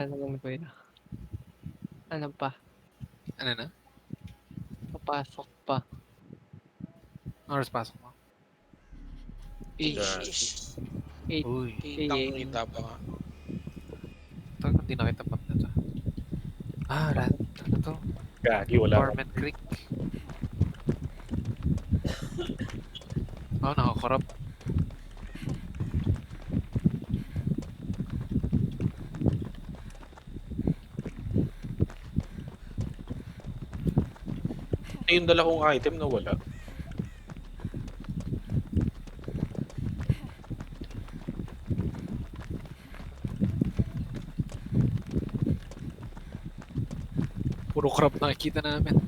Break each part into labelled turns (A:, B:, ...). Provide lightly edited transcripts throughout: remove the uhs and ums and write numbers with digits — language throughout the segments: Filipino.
A: Ano naman ba yun? Ano pa?
B: Ano na?
A: Papasok pa.
B: Oras pasok mo?
A: 8,
C: Gagi.
A: 8
B: Uy,
A: AM.
C: Kitang-kita pa nga.
B: ito hindi nakita map na to. Ah, ano to?
D: Gagi, wala akong...
B: Torment Creek. Oh, nakakorap.
D: Yung dala kong item na wala.
B: Puro crab nakikita namin.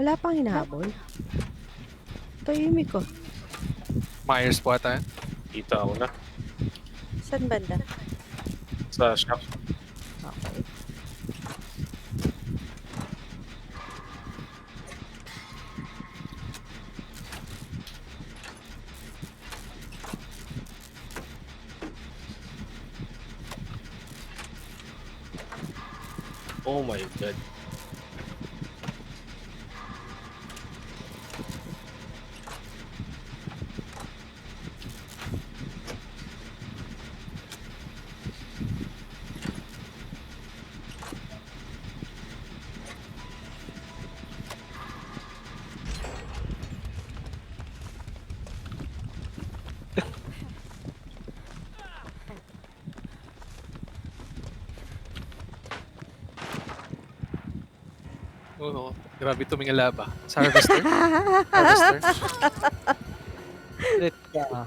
E: Wala pang hinahabol. Tahimik ko.
B: Myers po ata yan.
D: Kita ako na.
E: Saan banda?
D: Sa shop.
E: Okay.
D: Oh my god.
B: Oo, grabe tumingala ba? Sa harvester? Harvester?
A: Let ka.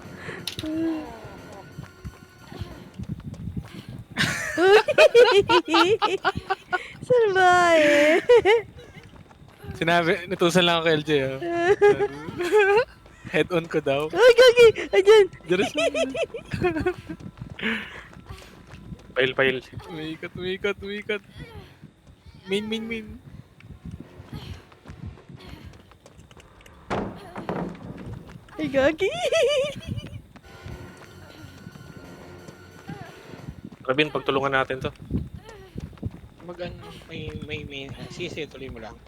E: Saan ba eh?
B: Sinabi, natusan lang ako kay LJ. Oh. Head on ko daw.
E: Ay, gagi! Ayan!
B: Diyan siya.
D: Pail.
B: Umiikot. Main.
E: Ay, gagi!
D: Rabin, pagtulungan natin to.
C: May sisi, tuloy mo lang.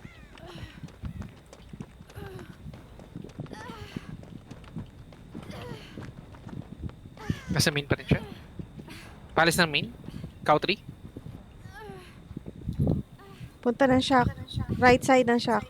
B: Nasa main pa rin siya. Palis ng main? Cow 3?
E: Punta ng shack. Right side ng shack.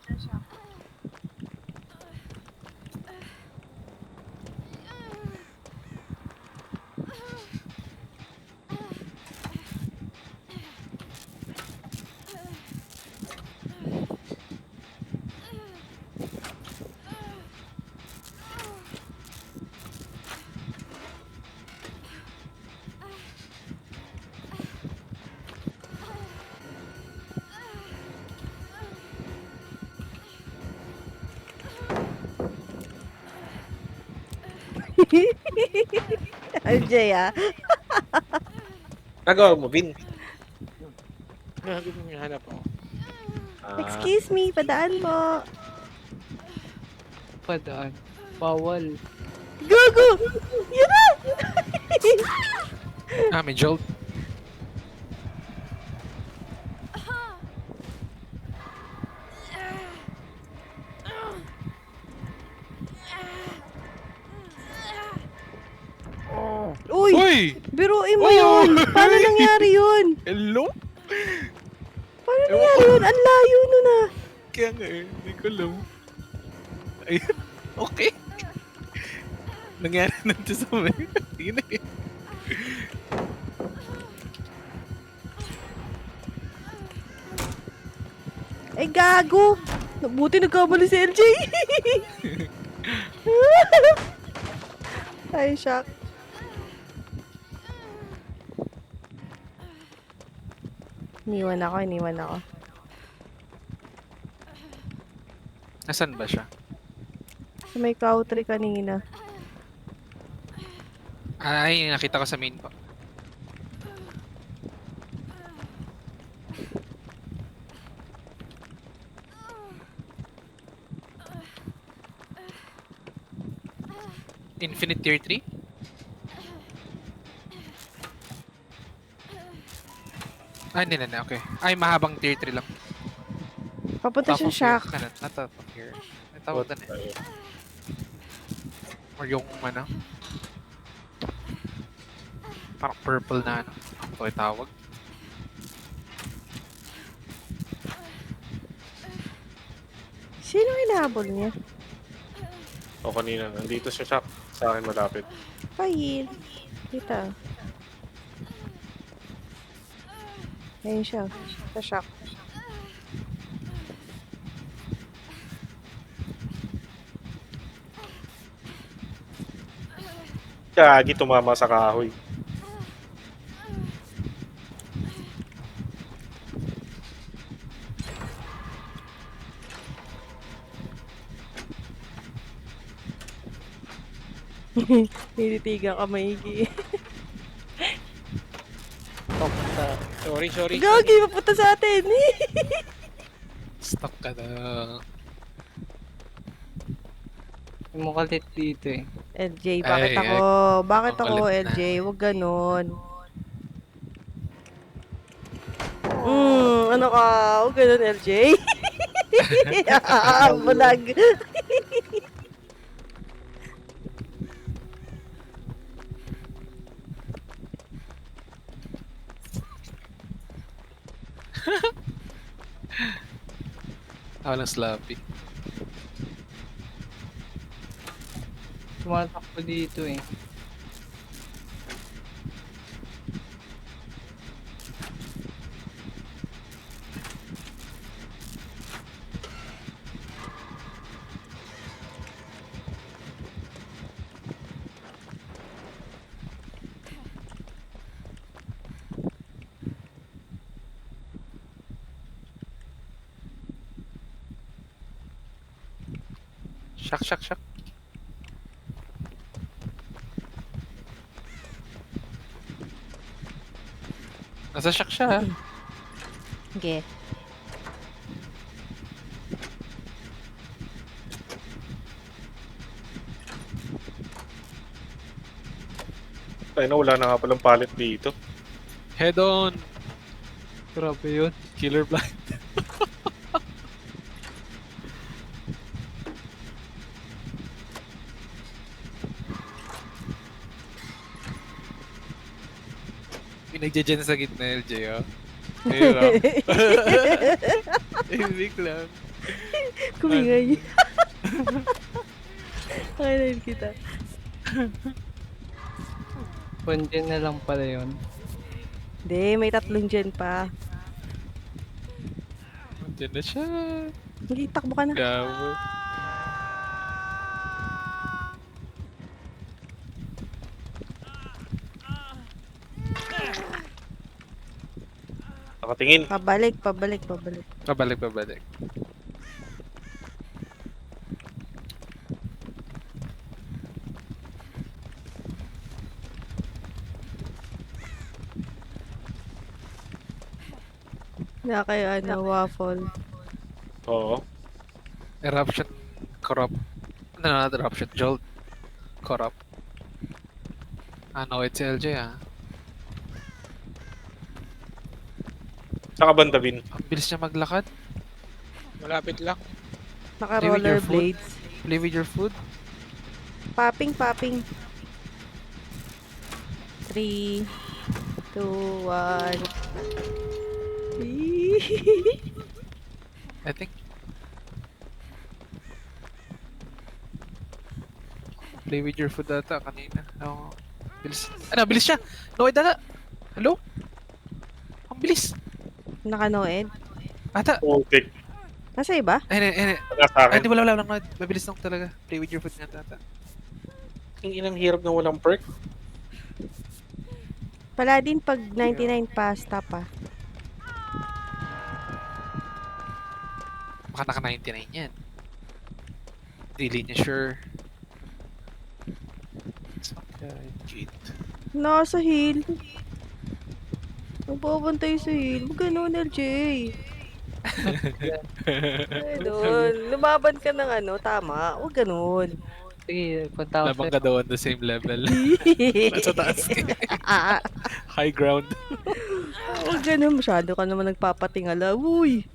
E: RJ ah.
D: Nagawa mo, Vin.
C: Gagi mo hanap ako.
E: Excuse me, padaan po.
A: Padaan. Bawal.
E: Gago! Yun na!
B: Ah, may jolt.
E: Uy!
B: Uy!
E: Biruin mo
B: Oh!
E: yun! Paano nangyari yun?
B: Hello?
E: Paano nangyari yun? Ang layo nun ah.
B: Kaya nga eh, hindi ko alam. Ayun, okay. Nangyari na ito sa amin. Sige na eh.
E: Ay, gago! Buti nagkamali si LJ. Ay, shock. Iniwan ako.
B: Nasaan ba siya?
E: Sa may cow tree kanina.
B: Ay, nakita ko sa main pa. Infinite tier 3? Ay, hindi na, okay. Ay, mahabang tier 3 lang.
E: Papunta
B: Top
E: siya
B: of
E: shack.
B: here. Not top of here. May tawag doon eh. Or yung ano. Parang purple na ano. Ito ay tawag.
E: Sino hinahabol niya?
D: O kanina, nandito siya shop. Sa akin malapit.
E: Pahil. Kita. Ayun siya. Sa shack.
D: Gagi, tumama sa kahoy.
E: Nilitigan ka maigi.
A: Top sa...
C: Sorry.
E: Gagi, mapunta sa atin.
B: Stuck ka na.
A: May mukalit dito eh.
E: LJ, bakit
B: Ay,
E: ako? Bakit ako,
B: makulit na.
E: LJ? Huwag ganon. Ano ka? Huwag ganon, LJ. Bulag.
B: Walang sloppy.
A: Tumatakbo dito eh.
B: Shock. Nasa shock siya ha.
E: Okay.
D: Tayo na, wala na nga palang palit dito.
B: Head on!
A: Grabe yun.
B: Killer blind. Pinagdyan sa gitna, LJ, oh. Ayun, oh. Ibig lang.
E: Kumingay. Kailan kita.
A: Punjin na lang pala yun.
E: Hindi, may 3 dyan pa.
B: Diyan na siya.
E: Hindi, takbo ka na.
B: Gabo.
D: Nakatingin.
E: Pabalik.
B: Pabalik.
E: Na kayo, waffle.
D: Oo.
B: Eruption. Corrupt. No, not eruption. Jolt. Corrupt. Ano, it's LJ, ah.
D: Saka banda, Bin.
B: Ang bilis niya maglakad.
C: Malapit lang.
E: Naka
B: Play with your
E: rollerblades.
B: Play with your food.
E: Popping. 3, 2, 1.
B: I think. Play with your food ata kanina. No. Bilis. Ano, bilis siya! No, dala! Hello? Ang bilis!
E: Naka-noed.
B: Ata!
D: Okay.
E: Nasa iba?
B: Ay,
D: Nasa
B: ay,
D: akin.
B: hindi, wala lang. Mabilis lang talaga. Play with your food nga ata.
D: Ang inang hirap na walang perk.
E: Pala din pag 99 pasta pa.
B: Baka naka 99 yan. Hindi niya sure. Gate.
E: Nasa hill. Nagbabantay sa hill. Huwag ganun, LJ. Ay, doon. Lumaban ka ng ano, tama. Huwag ganun.
A: Sige, punta ako
B: Labang
A: sa'yo.
B: ka daw on the same level. Nasa taas ka. High ground.
E: Huwag ganun. Masyado ka naman nagpapatingala. Uy.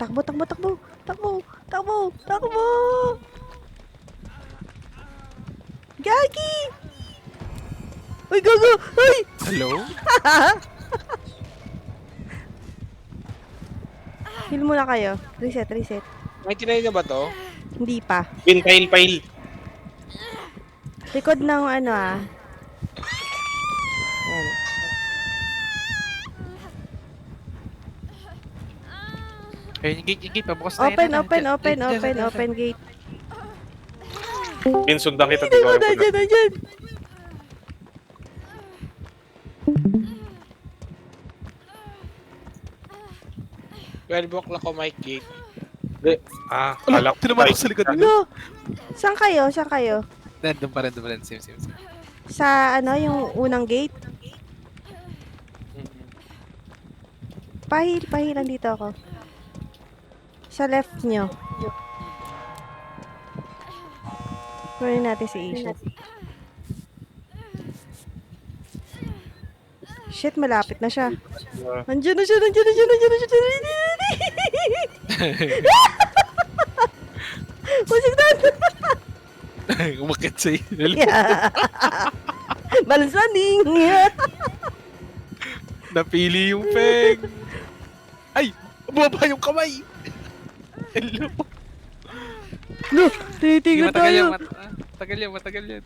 E: Takbo, takbo, takbo. Takbo, takbo, takbo. Gagi! Uy, gago! Uy!
B: Hello?
E: Heal muna kayo. Reset, reset.
C: 99 na ba to?
E: Hindi pa.
D: Pile.
E: Likod ng ano ah. Ayan.
B: Ayun, yung gate, pabukas na
E: Open,
B: yan.
E: open gate.
D: Bin, sundan kita.
E: Hindi
D: Di
E: mo,
D: ko alam
E: nandiyan, nandiyan.
C: Well, o'clock ako, Mike Gate.
D: Kala ko
B: Tinamarok sa likod.
E: Ano? Saan kayo? Saan kayo?
B: Doon pa rin. Same.
E: Sa ano, yung unang gate? Pahil, nandito ako. Sa left nyo. Kunin natin si Asia. Shit, malapit na siya. Nandiyan na siya. Musik na!
B: Umakit sa hill.
E: Balsaning!
B: Napili yung peg. Ay! Bumaba yung kamay! Hello?
E: No, titigil tayo.
B: Matagal yan.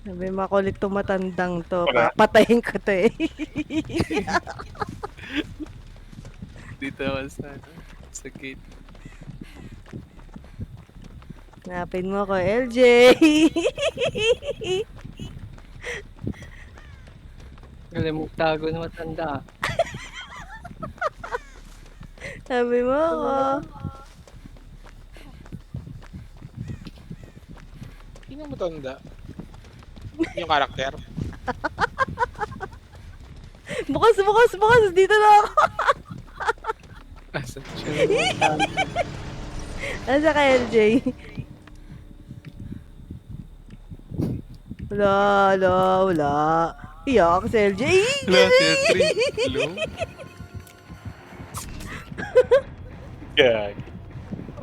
E: Sabi, makulit tong matandang to.
D: Wala.
E: Papatayin ko to eh.
B: Dito ako sa gate.
E: Hanapin mo ko, LJ.
A: Galing mo tago na matanda.
E: Sabi mo ako.
C: Sino matanda? Yung karakter?
E: Bukas. Dito na ako.
B: Asan siya?
E: Nasa ka, LJ? Wala. Iyak si LJ.
B: Hello, tier 3. Hello?
D: Gag.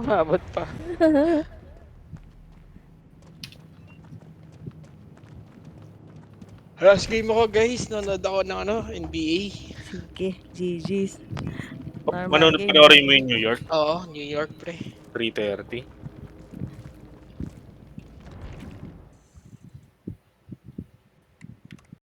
C: Umabot pa. Last game ako, guys. Nanonood ako ng NBA.
E: Sige, GG's. Normal
D: Manonood
E: game.
D: panoorin mo yung New York.
C: Oo, New York, pre.
D: 3:30.